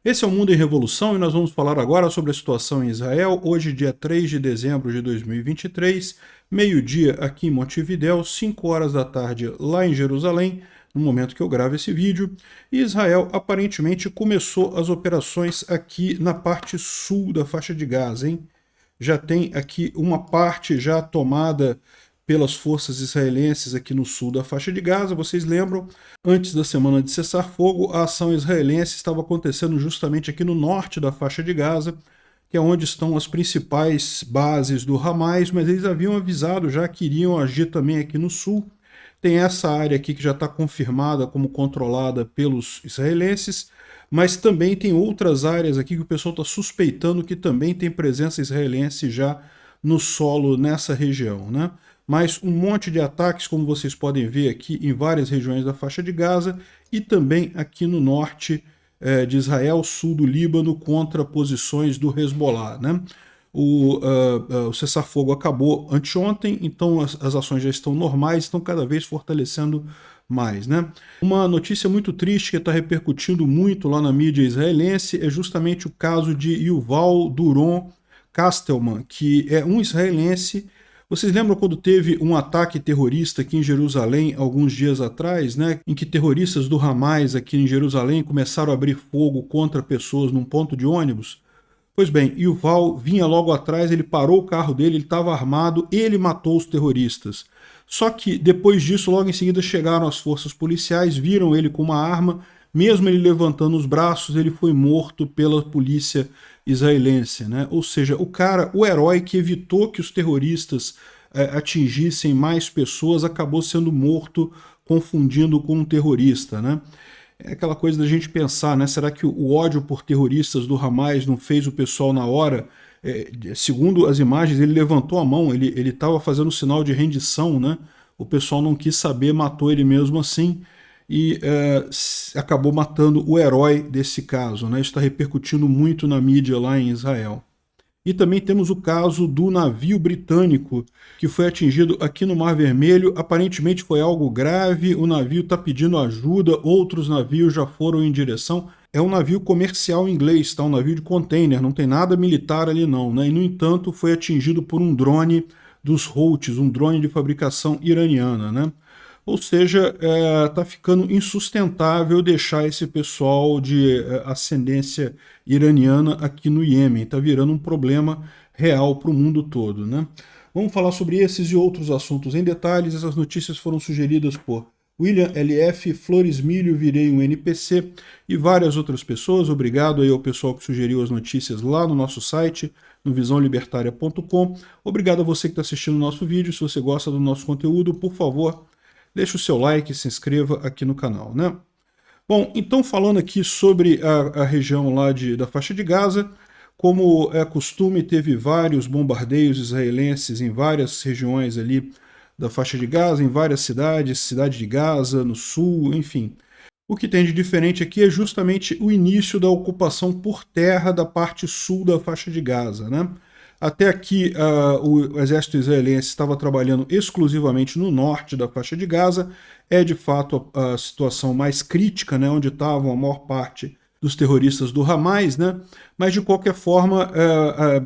Esse é o Mundo em Revolução e nós vamos falar agora sobre a situação em Israel, hoje dia 3 de dezembro de 2023, meio-dia aqui em Montevidéu, 5 horas da tarde lá em Jerusalém, no momento que eu gravo esse vídeo, e Israel aparentemente começou as operações aqui na parte sul da faixa de Gaza, hein? Já tem aqui uma parte já tomada pelas forças israelenses aqui no sul da faixa de Gaza. Vocês lembram, antes da semana de cessar-fogo, a ação israelense estava acontecendo justamente aqui no norte da faixa de Gaza, que é onde estão as principais bases do Hamas, mas eles haviam avisado já que iriam agir também aqui no sul. Tem essa área aqui que já está confirmada como controlada pelos israelenses, mas também tem outras áreas aqui que o pessoal está suspeitando que também tem presença israelense já no solo nessa região, né? Mas um monte de ataques, como vocês podem ver aqui em várias regiões da faixa de Gaza e também aqui no norte de Israel, sul do Líbano, contra posições do Hezbollah, né? O cessar-fogo acabou anteontem, então as ações já estão normais, estão cada vez fortalecendo mais, né? Uma notícia muito triste que está repercutindo muito lá na mídia israelense é justamente o caso de Yuval Doron Kastelman, que é um israelense. Vocês lembram quando teve um ataque terrorista aqui em Jerusalém alguns dias atrás, né, em que terroristas do Hamas aqui em Jerusalém começaram a abrir fogo contra pessoas num ponto de ônibus? Pois bem, Yuval vinha logo atrás, ele parou o carro dele, ele estava armado, ele matou os terroristas. Só que depois disso, logo em seguida, chegaram as forças policiais, viram ele com uma arma, mesmo ele levantando os braços, ele foi morto pela polícia israelense, né? Ou seja, o cara, o herói que evitou que os terroristas atingissem mais pessoas, acabou sendo morto confundindo com um terrorista, né? É aquela coisa da gente pensar, né? Será que o ódio por terroristas do Hamas não fez o pessoal na hora? Segundo as imagens, ele levantou a mão, ele estava fazendo um sinal de rendição, né? O pessoal não quis saber, matou ele mesmo assim e acabou matando o herói desse caso, né? Isso está repercutindo muito na mídia lá em Israel. E também temos o caso do navio britânico que foi atingido aqui no Mar Vermelho. Aparentemente foi algo grave, o navio está pedindo ajuda, outros navios já foram em direção. É um navio comercial inglês, tá? Um navio de container, não tem nada militar ali não, né? E no entanto foi atingido por um drone dos Houthis, um drone de fabricação iraniana, né? Ou seja, está ficando insustentável deixar esse pessoal de ascendência iraniana aqui no Iêmen. Está virando um problema real para o mundo todo, né? Vamos falar sobre esses e outros assuntos em detalhes. Essas notícias foram sugeridas por William LF, Flores Milho, Virei um NPC e várias outras pessoas. Obrigado aí ao pessoal que sugeriu as notícias lá no nosso site, no visãolibertaria.com. Obrigado a você que está assistindo o nosso vídeo. Se você gosta do nosso conteúdo, por favor, deixa o seu like e se inscreva aqui no canal, né? Bom, então falando aqui sobre a região lá da faixa de Gaza, como é costume, teve vários bombardeios israelenses em várias regiões ali da faixa de Gaza, em várias cidades, cidade de Gaza, no sul, enfim. O que tem de diferente aqui é justamente o início da ocupação por terra da parte sul da faixa de Gaza, né? Até aqui, o exército israelense estava trabalhando exclusivamente no norte da faixa de Gaza. É, de fato, a situação mais crítica, né, onde estavam a maior parte dos terroristas do Hamas, né? Mas, de qualquer forma,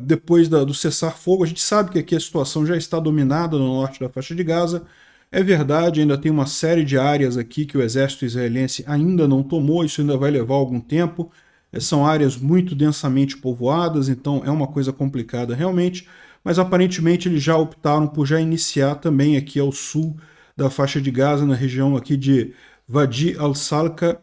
depois do cessar-fogo, a gente sabe que aqui a situação já está dominada no norte da faixa de Gaza. É verdade, ainda tem uma série de áreas aqui que o exército israelense ainda não tomou, isso ainda vai levar algum tempo. São áreas muito densamente povoadas, então é uma coisa complicada realmente, mas aparentemente eles já optaram por já iniciar também aqui ao sul da faixa de Gaza, na região aqui de Wadi al-Salqa,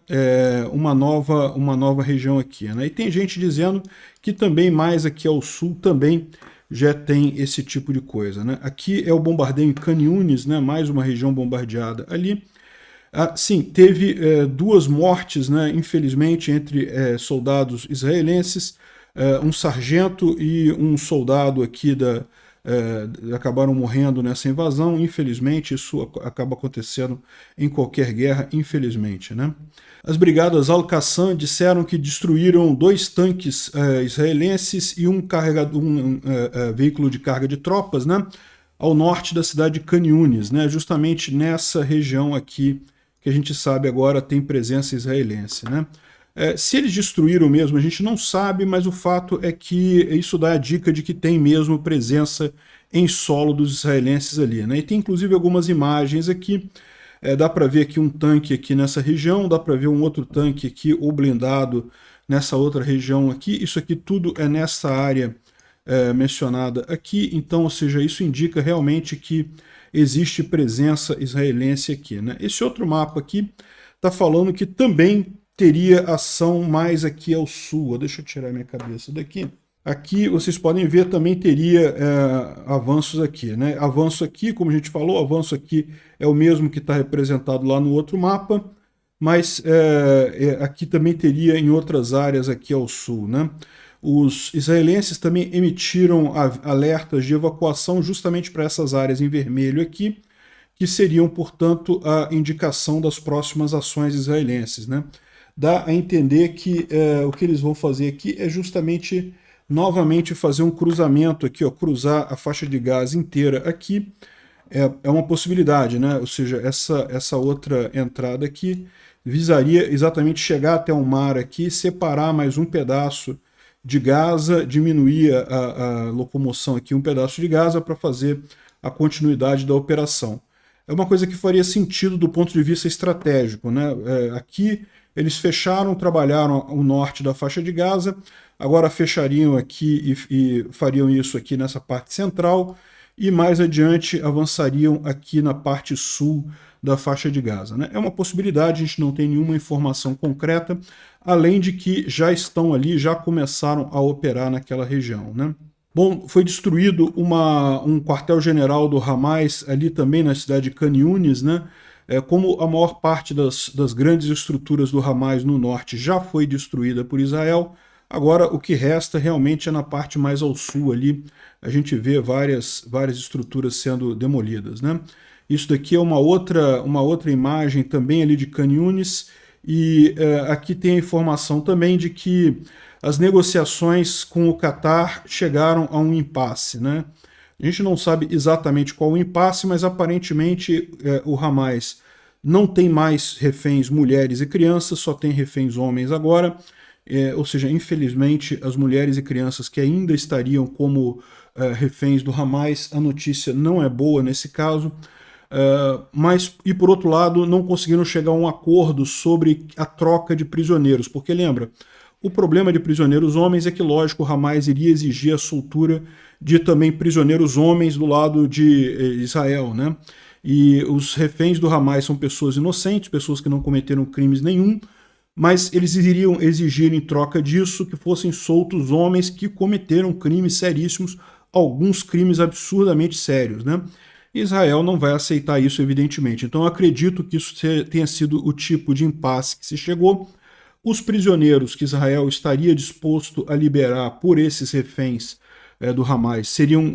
uma nova região aqui, né? E tem gente dizendo que também mais aqui ao sul também já tem esse tipo de coisa, né? Aqui é o bombardeio em Khan Yunis, né? Mais uma região bombardeada ali. Sim, teve duas mortes, né, infelizmente, entre soldados israelenses, um sargento e um soldado aqui acabaram morrendo nessa invasão. Infelizmente, isso acaba acontecendo em qualquer guerra, infelizmente, né? As brigadas Al-Qassam disseram que destruíram 2 tanques israelenses e um veículo de carga de tropas, né, ao norte da cidade de Khan Yunis, né, justamente nessa região aqui que a gente sabe agora tem presença israelense, né? Se eles destruíram mesmo, a gente não sabe, mas o fato é que isso dá a dica de que tem mesmo presença em solo dos israelenses ali, né? E tem inclusive algumas imagens aqui, dá para ver aqui um tanque aqui nessa região, dá para ver um outro tanque aqui, ou blindado, nessa outra região aqui. Isso aqui tudo é nessa área mencionada aqui, então, ou seja, isso indica realmente que existe presença israelense aqui, né? Esse outro mapa aqui está falando que também teria ação mais aqui ao sul. Deixa eu tirar minha cabeça daqui. Aqui vocês podem ver também teria avanços aqui, né? Avanço aqui, como a gente falou, avanço aqui é o mesmo que está representado lá no outro mapa, mas aqui também teria em outras áreas aqui ao sul, né? Os israelenses também emitiram alertas de evacuação justamente para essas áreas em vermelho aqui, que seriam, portanto, a indicação das próximas ações israelenses, né? Dá a entender que o que eles vão fazer aqui é justamente novamente fazer um cruzamento aqui, ó, cruzar a faixa de Gaza inteira aqui, é uma possibilidade, né? Ou seja, essa outra entrada aqui visaria exatamente chegar até o mar aqui, separar mais um pedaço de Gaza, diminuir a locomoção aqui, um pedaço de Gaza, para fazer a continuidade da operação. É uma coisa que faria sentido do ponto de vista estratégico, né? Aqui eles fecharam, trabalharam o norte da faixa de Gaza, agora fechariam aqui e fariam isso aqui nessa parte central, e mais adiante avançariam aqui na parte sul da faixa de Gaza, né? É uma possibilidade, a gente não tem nenhuma informação concreta, além de que já estão ali, já começaram a operar naquela região, né? Bom, foi destruído um quartel-general do Hamas ali também na cidade de Khan Yunis, né? Como a maior parte das grandes estruturas do Hamas no norte já foi destruída por Israel, agora o que resta realmente é na parte mais ao sul ali, a gente vê várias estruturas sendo demolidas, né? Isso daqui é uma outra imagem também ali de Khan Yunis, e aqui tem a informação também de que as negociações com o Catar chegaram a um impasse, né? A gente não sabe exatamente qual o impasse, mas aparentemente o Hamas não tem mais reféns mulheres e crianças, só tem reféns homens agora. Ou seja, infelizmente, as mulheres e crianças que ainda estariam como reféns do Hamas, a notícia não é boa nesse caso. Mas, e por outro lado, não conseguiram chegar a um acordo sobre a troca de prisioneiros, porque lembra, o problema de prisioneiros homens é que, lógico, o Hamas iria exigir a soltura de também prisioneiros homens do lado de Israel, né? E os reféns do Hamas são pessoas inocentes, pessoas que não cometeram crimes nenhum, mas eles iriam exigir em troca disso que fossem soltos homens que cometeram crimes seríssimos, alguns crimes absurdamente sérios, né? Israel não vai aceitar isso, evidentemente. Então eu acredito que isso tenha sido o tipo de impasse que se chegou. Os prisioneiros que Israel estaria disposto a liberar por esses reféns do Hamas seriam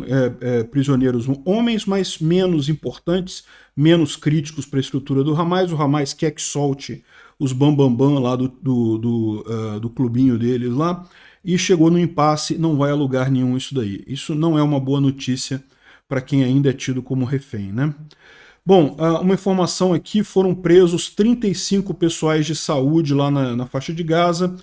prisioneiros homens, mas menos importantes, menos críticos para a estrutura do Hamas. O Hamas quer que solte os bambambam lá do clubinho deles lá, e chegou no impasse, não vai a lugar nenhum isso daí. Isso não é uma boa notícia para quem ainda é tido como refém, né? Bom, uma informação aqui, foram presos 35 pessoais de saúde lá na faixa de Gaza,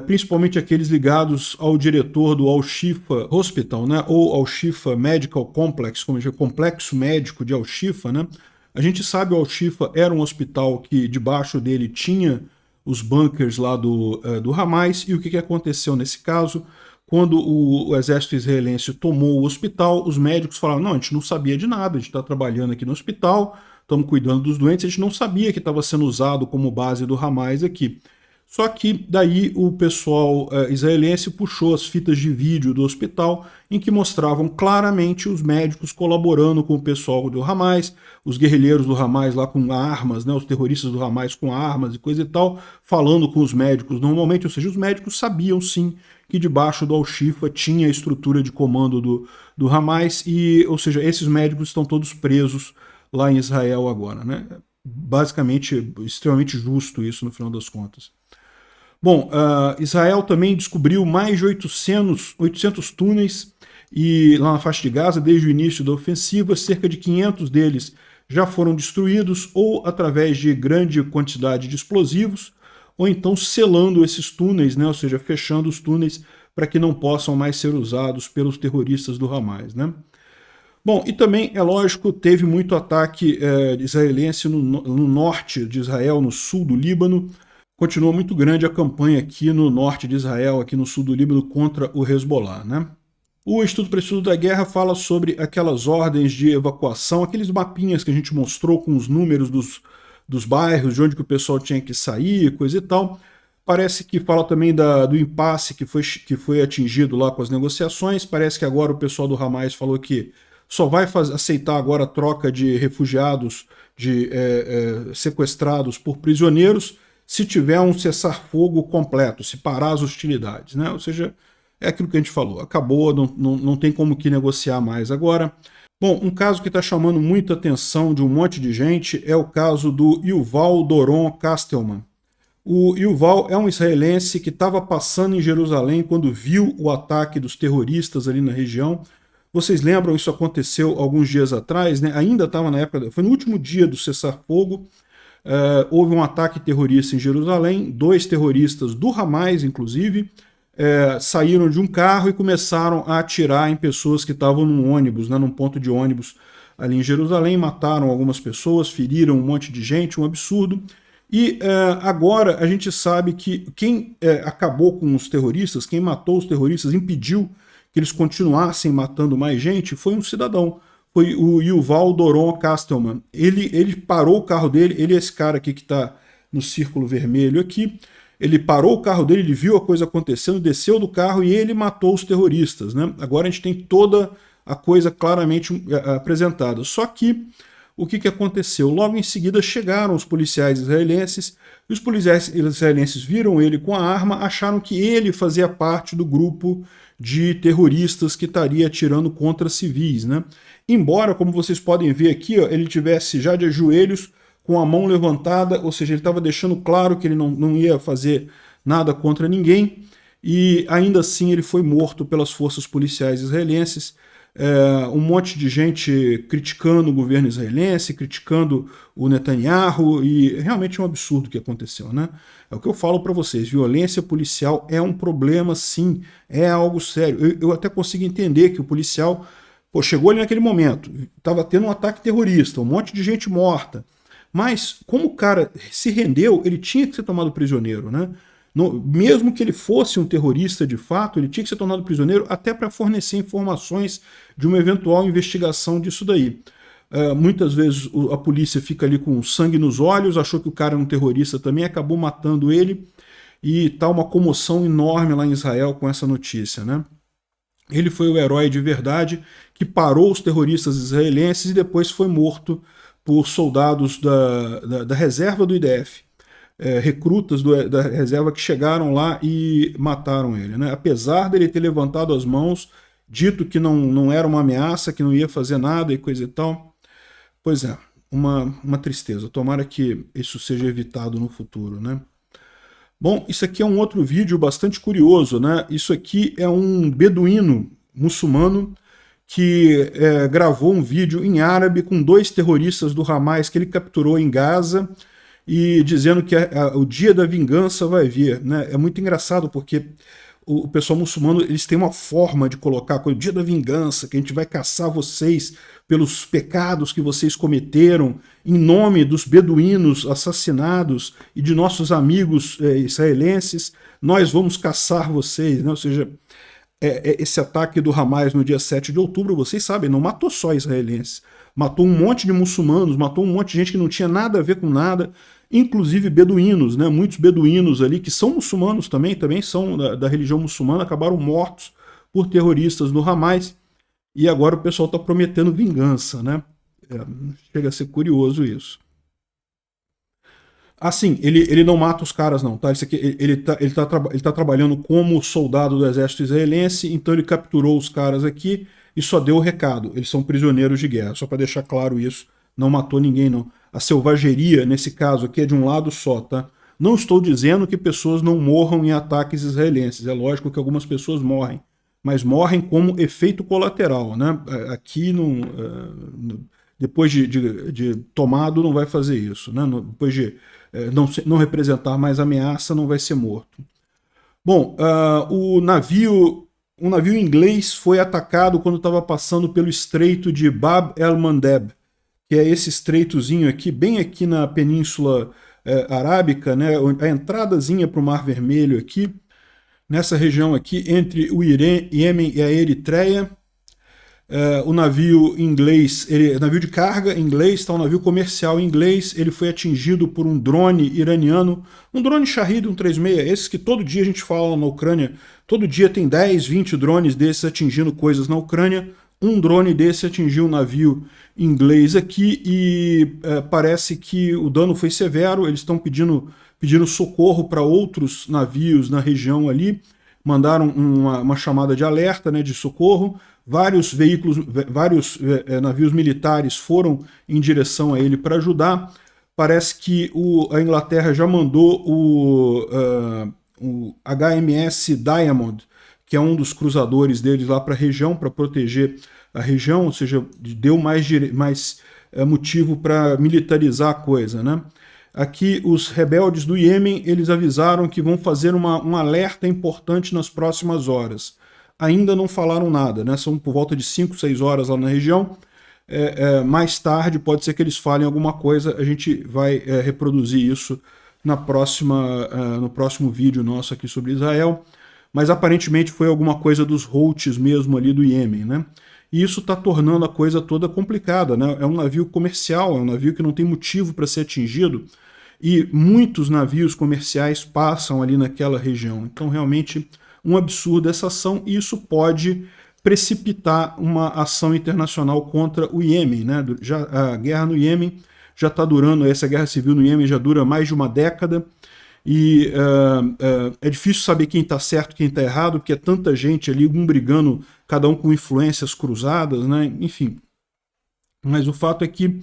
principalmente aqueles ligados ao diretor do Al-Shifa Hospital, né, ou Al-Shifa Medical Complex, como é complexo médico de Al-Shifa, né? A gente sabe que o Al-Shifa era um hospital que debaixo dele tinha os bunkers lá do Hamas, e o que aconteceu nesse caso? Quando o exército israelense tomou o hospital, os médicos falaram, não, a gente não sabia de nada, a gente está trabalhando aqui no hospital, estamos cuidando dos doentes, a gente não sabia que estava sendo usado como base do Hamas aqui. Só que daí o pessoal israelense puxou as fitas de vídeo do hospital em que mostravam claramente os médicos colaborando com o pessoal do Hamas, os guerrilheiros do Hamas lá com armas, né, os terroristas do Hamas com armas e coisa e tal, falando com os médicos normalmente, ou seja, os médicos sabiam sim que debaixo do Al-Shifa tinha a estrutura de comando do Hamas, e, ou seja, esses médicos estão todos presos lá em Israel agora, né? Basicamente, extremamente justo isso no final das contas. Bom, Israel também descobriu mais de 800 túneis lá na faixa de Gaza desde o início da ofensiva. Cerca de 500 deles já foram destruídos ou através de grande quantidade de explosivos, ou então selando esses túneis, né? Ou seja, fechando os túneis para que não possam mais ser usados pelos terroristas do Hamas, né? Bom, e também, é lógico, teve muito ataque israelense no norte de Israel, no sul do Líbano. Continua muito grande a campanha aqui no norte de Israel, aqui no sul do Líbano, contra o Hezbollah, né? O Instituto para Estudo da Guerra fala sobre aquelas ordens de evacuação, aqueles mapinhas que a gente mostrou com os números dos bairros, de onde que o pessoal tinha que sair, coisa e tal. Parece que fala também do impasse que foi atingido lá com as negociações. Parece que agora o pessoal do Hamas falou que só vai aceitar agora a troca de refugiados, de sequestrados por prisioneiros, se tiver um cessar-fogo completo, se parar as hostilidades, né? Ou seja, é aquilo que a gente falou, acabou, não tem como que negociar mais agora. Bom, um caso que está chamando muita atenção de um monte de gente é o caso do Yuval Doron Kastelman. O Yuval é um israelense que estava passando em Jerusalém quando viu o ataque dos terroristas ali na região. Vocês lembram, isso aconteceu alguns dias atrás, né? Ainda estava na época, foi no último dia do cessar-fogo. Houve um ataque terrorista em Jerusalém, 2 terroristas do Hamas, inclusive, saíram de um carro e começaram a atirar em pessoas que estavam num ônibus, né, num ponto de ônibus ali em Jerusalém, mataram algumas pessoas, feriram um monte de gente, um absurdo. E agora a gente sabe que quem acabou com os terroristas, quem matou os terroristas, impediu que eles continuassem matando mais gente, foi um cidadão. Foi o Yuval Doron Kastelman. Ele parou o carro dele, ele é esse cara aqui que está no círculo vermelho aqui. Ele parou o carro dele, ele viu a coisa acontecendo, desceu do carro e ele matou os terroristas, né? Agora a gente tem toda a coisa claramente apresentada. Só que o que aconteceu? Logo em seguida chegaram os policiais israelenses, e os policiais israelenses viram ele com a arma, acharam que ele fazia parte do grupo de terroristas que estaria atirando contra civis, né? Embora, como vocês podem ver aqui, ó, ele tivesse já de joelhos, com a mão levantada, ou seja, ele estava deixando claro que ele não ia fazer nada contra ninguém, e ainda assim ele foi morto pelas forças policiais israelenses. Um monte de gente criticando o governo israelense, criticando o Netanyahu, e realmente é um absurdo o que aconteceu, né? É o que eu falo para vocês, violência policial é um problema sim, é algo sério. Eu até consigo entender que o policial chegou ali naquele momento, estava tendo um ataque terrorista, um monte de gente morta, mas como o cara se rendeu, ele tinha que ser tomado prisioneiro, né? Mesmo que ele fosse um terrorista de fato, ele tinha que ser tornado prisioneiro até para fornecer informações de uma eventual investigação disso daí. Muitas vezes a polícia fica ali com sangue nos olhos, achou que o cara era um terrorista também, acabou matando ele, e está uma comoção enorme lá em Israel com essa notícia, né? Ele foi o herói de verdade que parou os terroristas israelenses e depois foi morto por soldados da reserva do IDF. Recrutas da reserva que chegaram lá e mataram ele, né? Apesar dele ter levantado as mãos, dito que não era uma ameaça, que não ia fazer nada e coisa e tal. Pois é, uma tristeza. Tomara que isso seja evitado no futuro, né? Bom, isso aqui é um outro vídeo bastante curioso, né? Isso aqui é um beduíno muçulmano que gravou um vídeo em árabe com 2 terroristas do Hamas que ele capturou em Gaza, e dizendo que o dia da vingança vai vir, né? É muito engraçado porque o pessoal muçulmano, eles têm uma forma de colocar o dia da vingança, que a gente vai caçar vocês pelos pecados que vocês cometeram, em nome dos beduínos assassinados e de nossos amigos israelenses, nós vamos caçar vocês, né? Ou seja, esse ataque do Hamas no dia 7 de outubro, vocês sabem, não matou só israelenses, matou um monte de muçulmanos, matou um monte de gente que não tinha nada a ver com nada, inclusive beduínos, né? Muitos beduínos ali, que são muçulmanos também são da religião muçulmana, acabaram mortos por terroristas do Hamas, e agora o pessoal está prometendo vingança, né? Chega a ser curioso isso. Assim, ele não mata os caras não, tá? Isso aqui, ele tá trabalhando como soldado do exército israelense, então ele capturou os caras aqui e só deu o recado. Eles são prisioneiros de guerra, só para deixar claro isso. Não matou ninguém, não. A selvageria, nesse caso aqui, é de um lado só, tá? Não estou dizendo que pessoas não morram em ataques israelenses. É lógico que algumas pessoas morrem, mas morrem como efeito colateral, né? Aqui, depois de tomado, não vai fazer isso, né? Depois de não representar mais ameaça, não vai ser morto. Bom, um navio inglês foi atacado quando estava passando pelo estreito de Bab el-Mandeb, que é esse estreitozinho aqui, bem aqui na Península Arábica, né, a entradazinha para o Mar Vermelho aqui, nessa região aqui, entre o Iêmen e a Eritreia. O navio inglês, navio de carga inglês, um navio comercial inglês, ele foi atingido por um drone iraniano, um drone Shahed 136, esses que todo dia a gente fala na Ucrânia, todo dia tem 10, 20 drones desses atingindo coisas na Ucrânia. Um drone desse atingiu um navio inglês aqui e parece que o dano foi severo, eles estão pedindo socorro para outros navios na região ali, mandaram uma chamada de alerta, né, de socorro. Vários navios militares foram em direção a ele para ajudar. Parece que a Inglaterra já mandou o HMS Diamond, que é um dos cruzadores deles lá para a região, para proteger a região, ou seja, deu mais motivo para militarizar a coisa, né? Aqui os rebeldes do Iêmen, eles avisaram que vão fazer um alerta importante nas próximas horas. Ainda não falaram nada, né? São por volta de 5, 6 horas lá na região. Mais tarde pode ser que eles falem alguma coisa, a gente vai reproduzir isso no próximo vídeo nosso aqui sobre Israel. Mas aparentemente foi alguma coisa dos Houthis mesmo ali do Iêmen, né? E isso está tornando a coisa toda complicada, né? É um navio comercial, é um navio que não tem motivo para ser atingido, e muitos navios comerciais passam ali naquela região. Então realmente um absurdo essa ação, e isso pode precipitar uma ação internacional contra o Iêmen, né? A guerra no Iêmen já está durando, essa guerra civil no Iêmen já dura mais de uma década, e é difícil saber quem está certo e quem está errado, porque é tanta gente ali, um brigando, cada um com influências cruzadas, né? Enfim. Mas o fato é que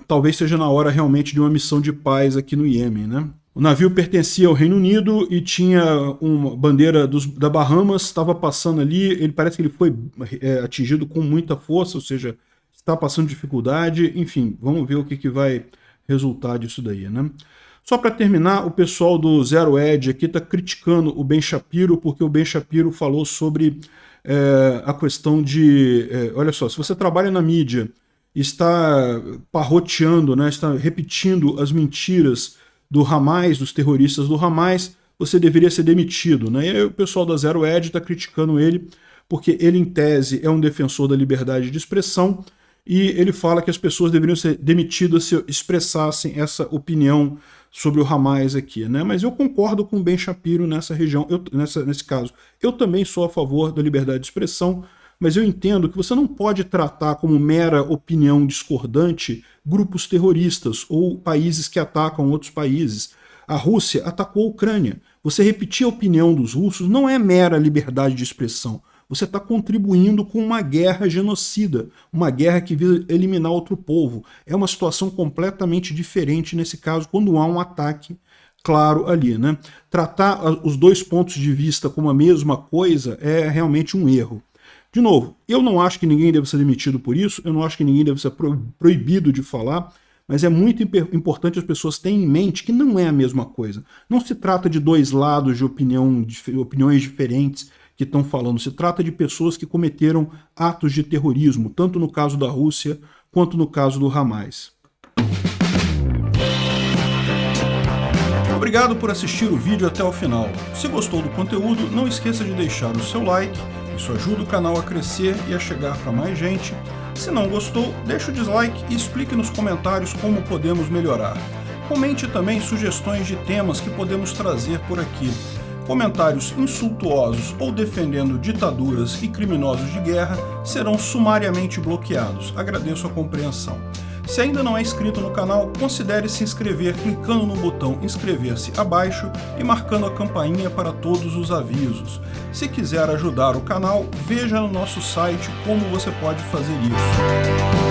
talvez seja na hora realmente de uma missão de paz aqui no Iêmen, né? O navio pertencia ao Reino Unido e tinha uma bandeira da Bahamas, estava passando ali, ele parece que ele foi atingido com muita força, ou seja, está passando dificuldade, enfim, vamos ver o que vai resultar disso daí, né? Só para terminar, o pessoal do Zero Edge aqui está criticando o Ben Shapiro, porque o Ben Shapiro falou sobre a questão de... olha só, se você trabalha na mídia, está parroteando, né, está repetindo as mentiras do Hamas, dos terroristas do Hamas, você deveria ser demitido, né? E aí o pessoal da Zero Edge está criticando ele, porque ele, em tese, é um defensor da liberdade de expressão, e ele fala que as pessoas deveriam ser demitidas se expressassem essa opinião sobre o Hamas aqui, né? Mas eu concordo com o Ben Shapiro nessa região, nesse caso. Eu também sou a favor da liberdade de expressão, mas eu entendo que você não pode tratar como mera opinião discordante grupos terroristas ou países que atacam outros países. A Rússia atacou a Ucrânia. Você repetir a opinião dos russos não é mera liberdade de expressão. Você está contribuindo com uma guerra genocida, uma guerra que visa eliminar outro povo. É uma situação completamente diferente nesse caso, quando há um ataque claro ali, né? Tratar os dois pontos de vista como a mesma coisa é realmente um erro. De novo, eu não acho que ninguém deve ser demitido por isso, eu não acho que ninguém deve ser proibido de falar, mas é muito importante as pessoas terem em mente que não é a mesma coisa. Não se trata de dois lados de opiniões diferentes que estão falando, se trata de pessoas que cometeram atos de terrorismo, tanto no caso da Rússia quanto no caso do Hamas. Obrigado por assistir o vídeo até o final. Se gostou do conteúdo, não esqueça de deixar o seu like, isso ajuda o canal a crescer e a chegar para mais gente. Se não gostou, deixe o dislike e explique nos comentários como podemos melhorar. Comente também sugestões de temas que podemos trazer por aqui. Comentários insultuosos ou defendendo ditaduras e criminosos de guerra serão sumariamente bloqueados. Agradeço a compreensão. Se ainda não é inscrito no canal, considere se inscrever clicando no botão inscrever-se abaixo e marcando a campainha para todos os avisos. Se quiser ajudar o canal, veja no nosso site como você pode fazer isso.